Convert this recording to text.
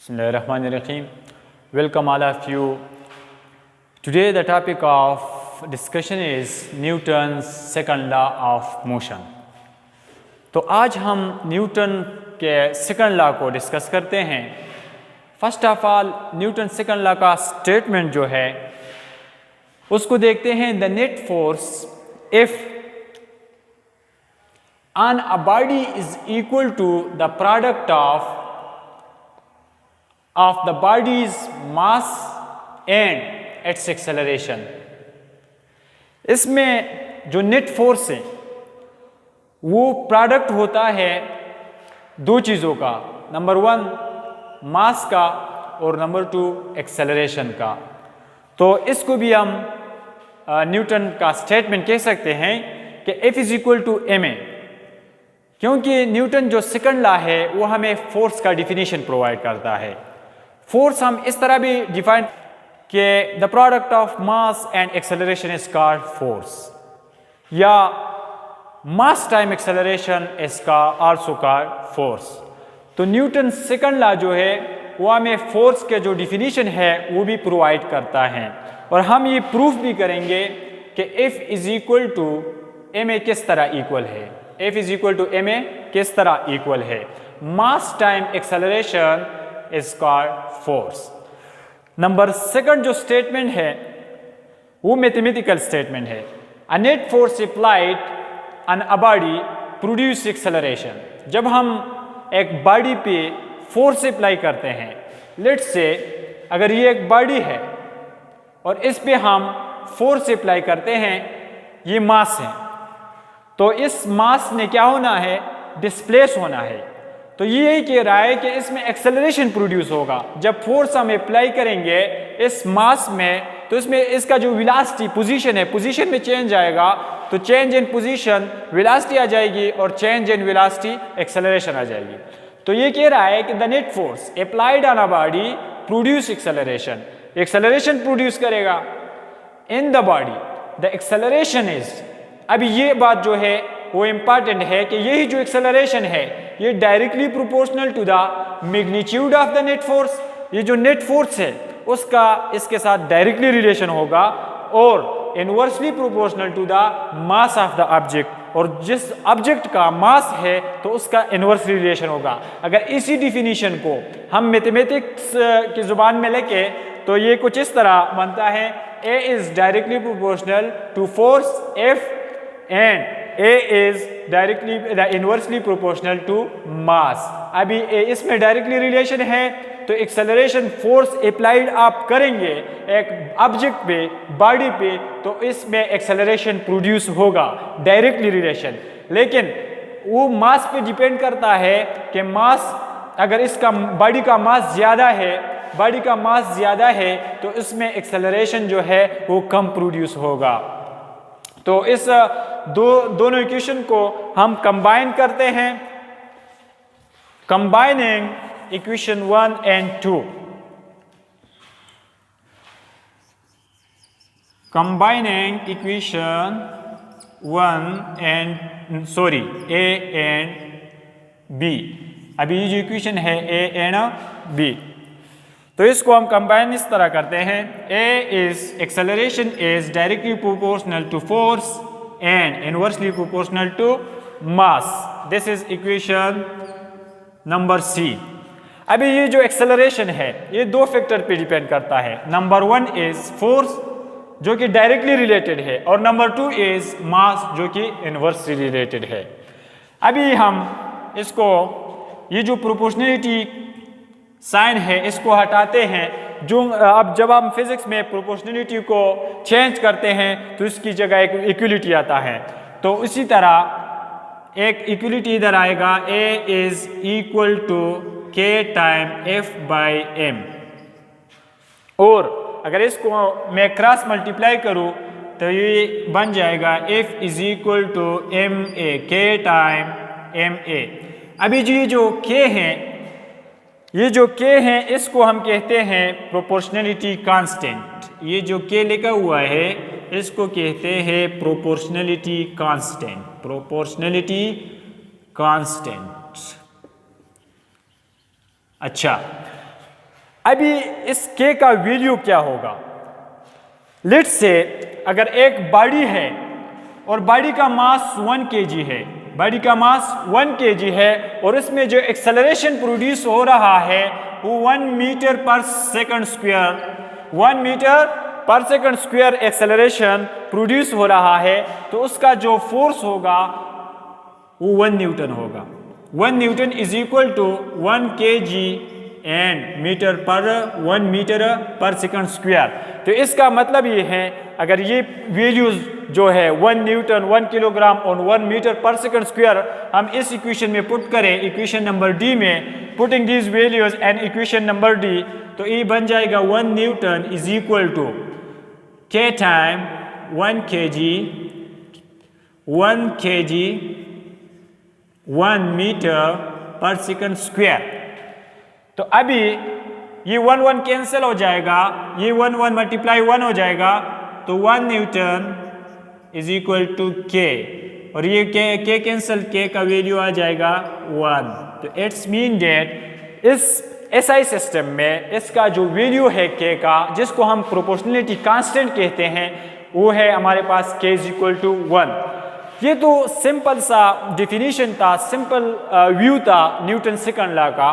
Bismillahirrahmanirrahim. Welcome all of you. Today the topic of discussion is Newton's second law of motion. तो आज हम Newton के second law को discuss करते हैं. First of all Newton second law का statement जो है उसको देखते हैं. The net force if on a body is equal to the product of the body's mass and its acceleration. इसमें जो नेट फोर्स है वो प्रोडक्ट होता है दो चीज़ों का, नंबर वन मास का और नंबर टू एक्सेलरेशन का. तो इसको भी हम न्यूटन का स्टेटमेंट कह सकते हैं कि F is equal to ma, क्योंकि न्यूटन जो सेकंड लॉ है वो हमें फोर्स का डिफिनीशन प्रोवाइड करता है. फोर्स हम इस तरह भी डिफाइन कि the product of mass and acceleration is called force, या mass time acceleration is also called force. तो न्यूटन सेकंड लॉ जो है वो हमें फोर्स के जो डिफिनीशन है वो भी प्रोवाइड करता है, और हम ये प्रूफ भी करेंगे कि F is equal to ma किस तरह इक्वल है. F is equal to ma किस तरह इक्वल है. Mass time acceleration is called force. Number second जो स्टेटमेंट है वो मैथमेटिकल स्टेटमेंट है. A net force applied on a body produce acceleration. जब हम एक बॉडी पे फोर्स अप्लाई करते हैं, लेट्स से अगर ये एक बॉडी है और इस पे हम फोर्स अप्लाई करते हैं, ये मास है, तो इस मास ने क्या होना है, डिस्प्लेस होना है. तो ये यही कह रहा है कि इसमें एक्सेलरेशन प्रोड्यूस होगा. जब फोर्स हम अप्लाई करेंगे इस मास में, तो इसमें इसका जो वेलोसिटी पोजीशन है, पोजीशन में चेंज आएगा, तो चेंज इन पोजीशन वेलोसिटी आ जाएगी और चेंज इन वेलोसिटी एक्सेलरेशन आ जाएगी. तो ये कह रहा है कि the net force applied on a body produce acceleration. Acceleration produce करेगा in the body. The acceleration is, अभी ये बात जो है वो इंपॉर्टेंट है कि यही जो एक्सेलरेशन है ये directly proportional to the magnitude of the net force. ये जो नेट फोर्स है उसका इसके साथ डायरेक्टली रिलेशन होगा और inversely proportional to the mass of the object. और जिस ऑब्जेक्ट का मास है तो उसका इनवर्स रिलेशन होगा. अगर इसी डिफिनीशन को हम मैथमेटिक्स की जुबान में लेके तो ये कुछ इस तरह बनता है. A is directly proportional to force F and A is directly inversely proportional to mass. अभी इसमें डायरेक्टली रिलेशन है, तो एक्सेलरेशन फोर्स अप्लाइड आप करेंगे एक ऑब्जेक्ट पे, बॉडी पे, तो इसमें एक्सेलरेशन प्रोड्यूस होगा, डायरेक्टली रिलेशन. लेकिन वो मास पे डिपेंड करता है कि मास, अगर इसका बॉडी का मास ज़्यादा है, बॉडी का मास ज़्यादा है, तो इसमें एक्सेलरेशन जो है वो कम प्रोड्यूस होगा. तो इस दोनों इक्वेशन को हम कंबाइन करते हैं. Combining equation 1 and 2. Combining equation 1 and A and B. अभी ये जो इक्वेशन है A एंड B, तो इसको हम कंबाइन इस तरह करते हैं. A is acceleration is directly proportional to force and inversely proportional to mass. This is equation number C. अभी ये जो एक्सेलरेशन है ये दो फैक्टर पे डिपेंड करता है. नंबर वन इज फोर्स जो कि डायरेक्टली रिलेटेड है, और नंबर टू इज मास जो कि इनवर्सली रिलेटेड है. अभी हम इसको, ये जो प्रोपोर्शनलिटी साइन है इसको हटाते हैं. जो अब जब हम फिजिक्स में प्रोपोर्शनलिटी को चेंज करते हैं तो इसकी जगह एक इक्वलिटी आता है. तो इसी तरह एक इक्वलिटी इधर आएगा, A is equal to K time F by M. और अगर इसको मैं क्रॉस मल्टीप्लाई करूँ तो ये बन जाएगा F is equal to MA, K time MA. अभी जो K हैं, ये जो K है इसको हम कहते हैं प्रोपोर्शनलिटी कांस्टेंट. ये जो K लिखा हुआ है इसको कहते हैं प्रोपोर्शनलिटी कांस्टेंट. Proportionality constant. अच्छा, अभी इस के का वैल्यू क्या होगा? लेट्स से अगर एक बॉडी है और बॉडी का मास 1 kg है, बॉडी का मास 1 kg है और इसमें जो एक्सेलरेशन प्रोड्यूस हो रहा है वो 1 मीटर पर सेकंड स्क्वायर, 1 मीटर पर सेकंड स्क्वायर एक्सेलरेशन प्रोड्यूस हो रहा है, तो उसका जो फोर्स होगा वो 1 न्यूटन होगा। 1 Newton is equal to 1 kg and metre per 1 metre पर सेकंड स्क्वायर। तो इसका मतलब ये है, अगर ये वैल्यूज जो है 1 न्यूटन, 1 किलोग्राम और 1 मीटर पर सेकंड स्क्वायर हम इस इक्वेशन में पुट करें, इक्वेशन नंबर डी में, putting these values and equation number D, तो ये बन जाएगा 1 न्यूटन इज इक्वल टू के टाइम 1 kg 1 मीटर पर सेकंड स्क्वायर। तो अभी ये 1 1 कैंसिल हो जाएगा, ये 1 1 मल्टीप्लाई 1 हो जाएगा, तो 1 न्यूटन इज इक्वल टू के, और ये के कैंसिल, के का वैल्यू आ जाएगा 1। तो इट्स मीन डेट इस एसआई सिस्टम में इसका जो वैल्यू है के का, जिसको हम प्रोपोर्शनलिटी कांस्टेंट कहते हैं, वो है हमारे पास के इज इक्वल टू 1। ये तो सिंपल सा डिफिनीशन था, सिंपल व्यू था न्यूटन सेकंड लॉ का।